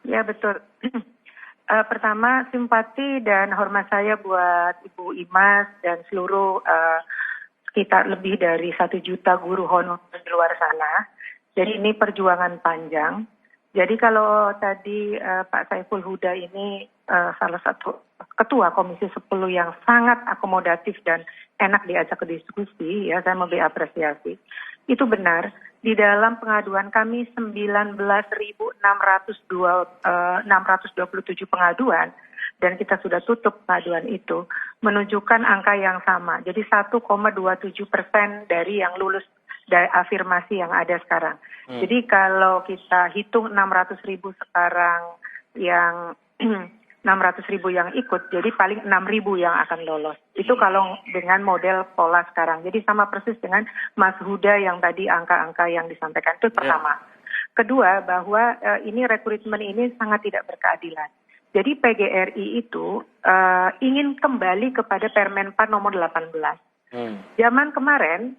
Ya betul. Pertama, simpati dan hormat saya buat Ibu Imas dan seluruh sekitar lebih dari 1 juta guru honor di luar sana. Jadi ini perjuangan panjang. Jadi kalau tadi Pak Saiful Huda ini salah satu ketua Komisi 10 yang sangat akomodatif dan enak diajak ke diskusi, ya saya mau apresiasi. Itu benar. Di dalam pengaduan kami 19.627 pengaduan dan kita sudah tutup pengaduan itu menunjukkan angka yang sama. Jadi 1,27% dari yang lulus dari afirmasi yang ada sekarang. Jadi kalau kita hitung 600.000 sekarang yang 600.000 yang ikut, jadi paling 6.000 yang akan lolos. Itu kalau dengan model pola sekarang. Jadi sama persis dengan Mas Huda yang tadi angka-angka yang disampaikan. Itu pertama. Kedua, bahwa ini rekrutmen ini sangat tidak berkeadilan. Jadi PGRI itu ingin kembali kepada Permenpan nomor 18. Zaman kemarin,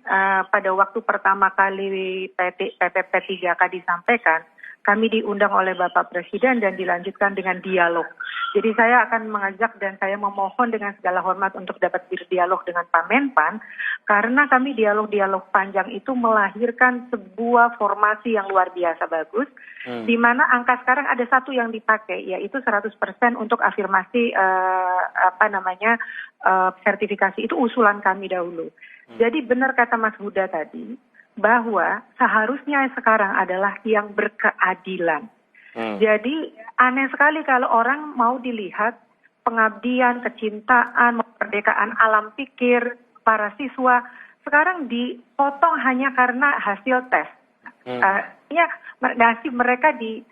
pada waktu pertama kali PPP 3K disampaikan, kami diundang oleh Bapak Presiden dan dilanjutkan dengan dialog. Jadi saya akan mengajak dan saya memohon dengan segala hormat untuk dapat berdialog dengan Pak Menpan, karena kami dialog-dialog panjang itu melahirkan sebuah formasi yang luar biasa bagus, di mana angka sekarang ada satu yang dipakai, yaitu 100% untuk afirmasi sertifikasi. Itu usulan kami dahulu. Jadi benar kata Mas Huda tadi, bahwa seharusnya sekarang adalah yang berkeadilan. Jadi aneh sekali kalau orang mau dilihat pengabdian, kecintaan, kemerdekaan alam pikir para siswa sekarang dipotong hanya karena hasil tes. Mereka di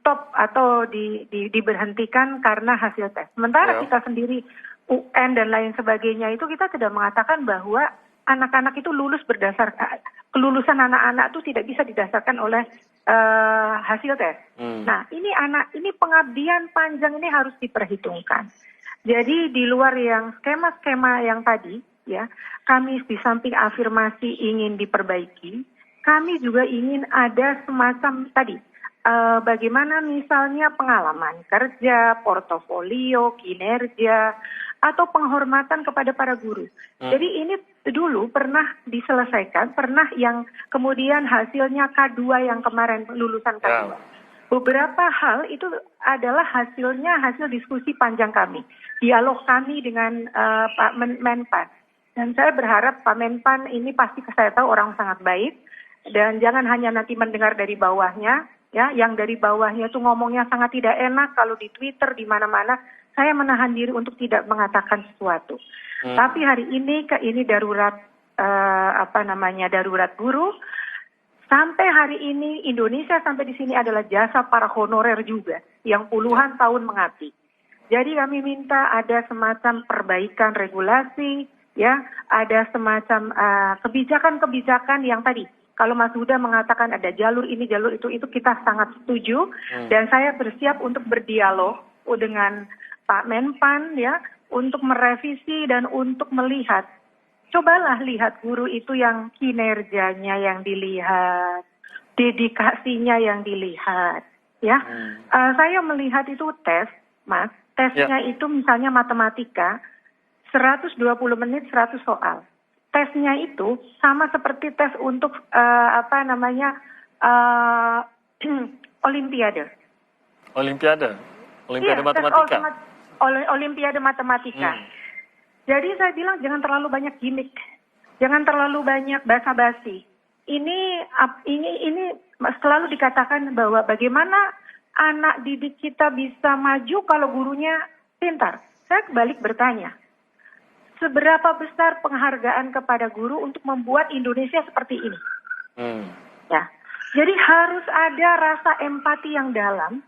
stop atau diberhentikan karena hasil tes. Sementara kita sendiri UN dan lain sebagainya itu kita sudah mengatakan bahwa anak-anak itu lulus berdasarkan kelulusan anak-anak itu tidak bisa didasarkan oleh hasil tes. Nah, ini pengabdian panjang ini harus diperhitungkan. Jadi di luar yang skema-skema yang tadi, ya, kami di samping afirmasi ingin diperbaiki, kami juga ingin ada semacam tadi, bagaimana misalnya pengalaman kerja, portofolio, kinerja, atau penghormatan kepada para guru. Jadi ini dulu pernah diselesaikan, pernah yang kemudian hasilnya K2 yang kemarin lulusan K2. Beberapa hal itu adalah hasil diskusi panjang kami, dialog kami dengan Pak Menpan. Dan saya berharap Pak Menpan ini pasti saya tahu orang sangat baik, dan jangan hanya nanti mendengar dari bawahnya, ya, yang dari bawahnya itu ngomongnya sangat tidak enak kalau di Twitter di mana-mana. Saya menahan diri untuk tidak mengatakan sesuatu. Tapi hari ini darurat darurat guru. Sampai hari ini Indonesia sampai di sini adalah jasa para honorer juga yang puluhan tahun mengabdi. Jadi kami minta ada semacam perbaikan regulasi, ya, ada semacam kebijakan-kebijakan yang tadi. Kalau Mas Huda mengatakan ada jalur ini, jalur itu kita sangat setuju. Dan saya bersiap untuk berdialog dengan Pak Menpan, ya, untuk merevisi dan untuk melihat. Cobalah lihat guru itu yang kinerjanya yang dilihat, dedikasinya yang dilihat, ya. Saya melihat itu tes, Mas. Tesnya itu misalnya matematika, 120 menit 100 soal. Tesnya itu sama seperti tes untuk Olimpiade. Olimpiade matematika. Olimpiade matematika. Jadi saya bilang jangan terlalu banyak gimmick, jangan terlalu banyak basa-basi. Ini selalu dikatakan bahwa bagaimana anak didik kita bisa maju kalau gurunya pintar. Saya balik bertanya, seberapa besar penghargaan kepada guru untuk membuat Indonesia seperti ini? Ya, jadi harus ada rasa empati yang dalam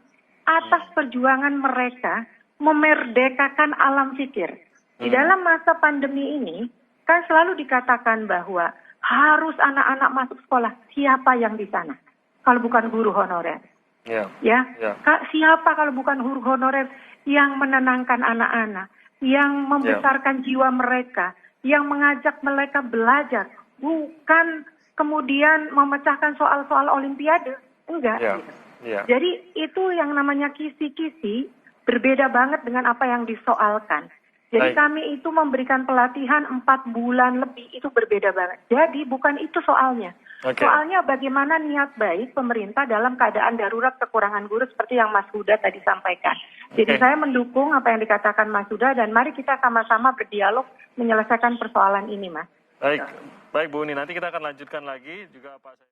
atas perjuangan mereka memerdekakan alam pikir. Di dalam masa pandemi ini, kan selalu dikatakan bahwa harus anak-anak masuk sekolah. Siapa yang di sana? Kalau bukan guru honorer. Siapa kalau bukan guru honorer yang menenangkan anak-anak, yang membesarkan jiwa mereka, yang mengajak mereka belajar, bukan kemudian memecahkan soal-soal Olimpiade. Enggak. Yeah. Jadi itu yang namanya kisi-kisi berbeda banget dengan apa yang disoalkan. Jadi kami itu memberikan pelatihan 4 bulan lebih, itu berbeda banget. Jadi bukan itu soalnya. Okay. Soalnya bagaimana niat baik pemerintah dalam keadaan darurat kekurangan guru seperti yang Mas Huda tadi sampaikan. Jadi saya mendukung apa yang dikatakan Mas Huda dan mari kita sama-sama berdialog menyelesaikan persoalan ini, Mas. Baik Bu Uni, nanti kita akan lanjutkan lagi juga Pak.